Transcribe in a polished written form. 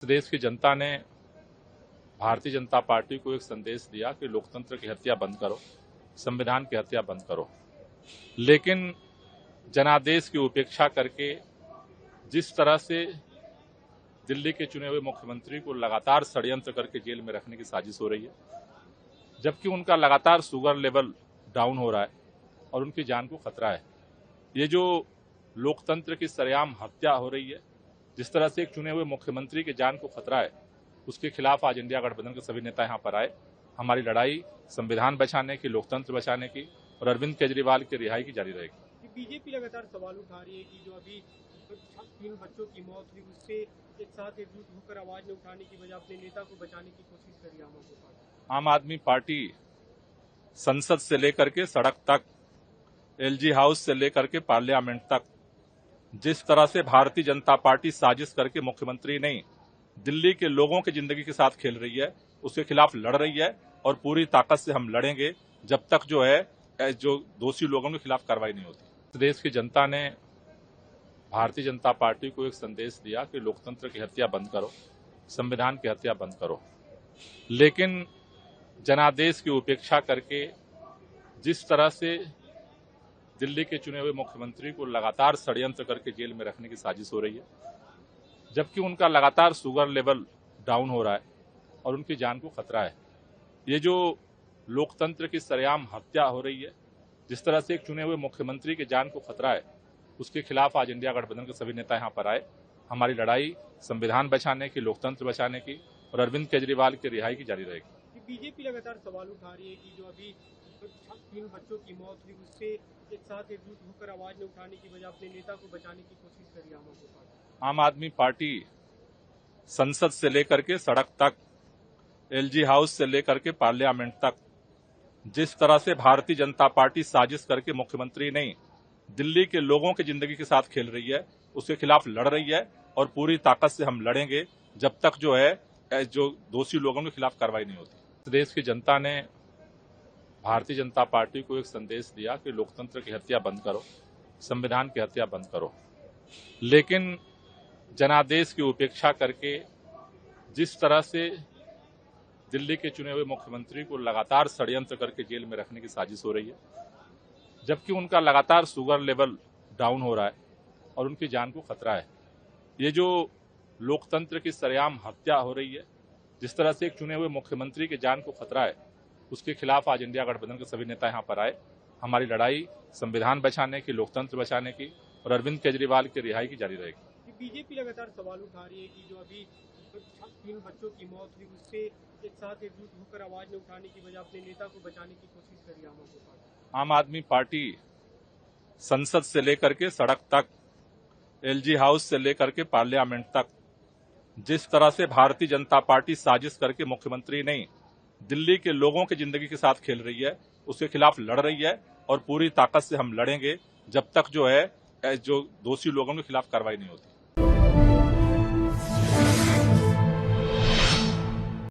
देश की जनता ने भारतीय जनता पार्टी को एक संदेश दिया कि लोकतंत्र की हत्या बंद करो, संविधान की हत्या बंद करो। लेकिन जनादेश की उपेक्षा करके जिस तरह से दिल्ली के चुने हुए मुख्यमंत्री को लगातार षड्यंत्र करके जेल में रखने की साजिश हो रही है, जबकि उनका लगातार शुगर लेवल डाउन हो रहा है और उनकी जान को खतरा है। ये जो लोकतंत्र की सरेआम हत्या हो रही है, जिस तरह से एक चुने हुए मुख्यमंत्री की जान को खतरा है, उसके खिलाफ आज इंडिया गठबंधन के सभी नेता यहां पर आए। हमारी लड़ाई संविधान बचाने की, लोकतंत्र बचाने की और अरविंद केजरीवाल की रिहाई की जारी रहेगी। बीजेपी लगातार सवाल उठा रही है कि जो अभी 3 बच्चों की मौत हुई, उससे एक साथ एकजुट होकर आवाज न उठाने की बजाय अपने नेता को बचाने की कोशिश कर रही है। आम आदमी पार्टी संसद से लेकर के सड़क तक, एलजी हाउस से लेकर के पार्लियामेंट तक जिस तरह से भारतीय जनता पार्टी साजिश करके मुख्यमंत्री नहीं, दिल्ली के लोगों की जिंदगी के साथ खेल रही है, उसके खिलाफ लड़ रही है और पूरी ताकत से हम लड़ेंगे जब तक जो दोषी लोगों के खिलाफ कार्रवाई नहीं होती। देश की जनता ने भारतीय जनता पार्टी को एक संदेश दिया कि लोकतंत्र की हत्या बंद करो, संविधान की हत्या बंद करो। लेकिन जनादेश की उपेक्षा करके जिस तरह से दिल्ली के चुने हुए मुख्यमंत्री को लगातार षड्यंत्र करके जेल में रखने की साजिश हो रही है, जबकि उनका लगातार शुगर लेवल डाउन हो रहा है और उनकी जान को खतरा है। ये जो लोकतंत्र की सरेआम हत्या हो रही है, जिस तरह से एक चुने हुए मुख्यमंत्री की जान को खतरा है, उसके खिलाफ आज इंडिया गठबंधन के सभी नेता यहां पर आए। हमारी लड़ाई संविधान बचाने की, लोकतंत्र बचाने की और अरविंद केजरीवाल की रिहाई की जारी रहेगी। बीजेपी लगातार सवाल उठा रही है कि जो अभी 3 बच्चों की मौत हुई, उससे एक साथ एकजुट होकर आवाज न उठाने की बजाय अपने नेता को बचाने की कोशिश कर रही है। आम आदमी पार्टी संसद से लेकर के सड़क तक, एलजी हाउस से लेकर के पार्लियामेंट तक जिस तरह से भारतीय जनता पार्टी साजिश करके मुख्यमंत्री नहीं, दिल्ली के लोगों की जिंदगी के साथ खेल रही है, उसके खिलाफ लड़ रही है और पूरी ताकत से हम लड़ेंगे जब तक जो दोषी लोगों के खिलाफ कार्रवाई नहीं होती। देश की जनता ने भारतीय जनता पार्टी को एक संदेश दिया कि लोकतंत्र की हत्या बंद करो, संविधान की हत्या बंद करो। लेकिन जनादेश की उपेक्षा करके जिस तरह से दिल्ली के चुने हुए मुख्यमंत्री को लगातार षड्यंत्र करके जेल में रखने की साजिश हो रही है, जबकि उनका लगातार शुगर लेवल डाउन हो रहा है और उनकी जान को खतरा है। ये जो लोकतंत्र की सरेआम हत्या हो रही है, जिस तरह से एक चुने हुए मुख्यमंत्री की जान को खतरा है, उसके खिलाफ आज इंडिया गठबंधन के सभी नेता यहां पर आए। हमारी लड़ाई संविधान बचाने की, लोकतंत्र बचाने की और अरविंद केजरीवाल की रिहाई की जारी रहेगी। बीजेपी लगातार सवाल उठा रही है कि जो अभी 3 बच्चों की मौत हुई, उससे एक साथ एकजुट होकर आवाज न उठाने की बजाय अपने नेता को बचाने की कोशिश कर रही है। आम आदमी पार्टी संसद से लेकर के सड़क तक, एलजी हाउस से लेकर के पार्लियामेंट तक जिस तरह से भारतीय जनता पार्टी साजिश करके मुख्यमंत्री नहीं, दिल्ली के लोगों की जिंदगी के साथ खेल रही है, उसके खिलाफ लड़ रही है और पूरी ताकत से हम लड़ेंगे जब तक जो दोषी लोगों के खिलाफ कार्रवाई नहीं होती।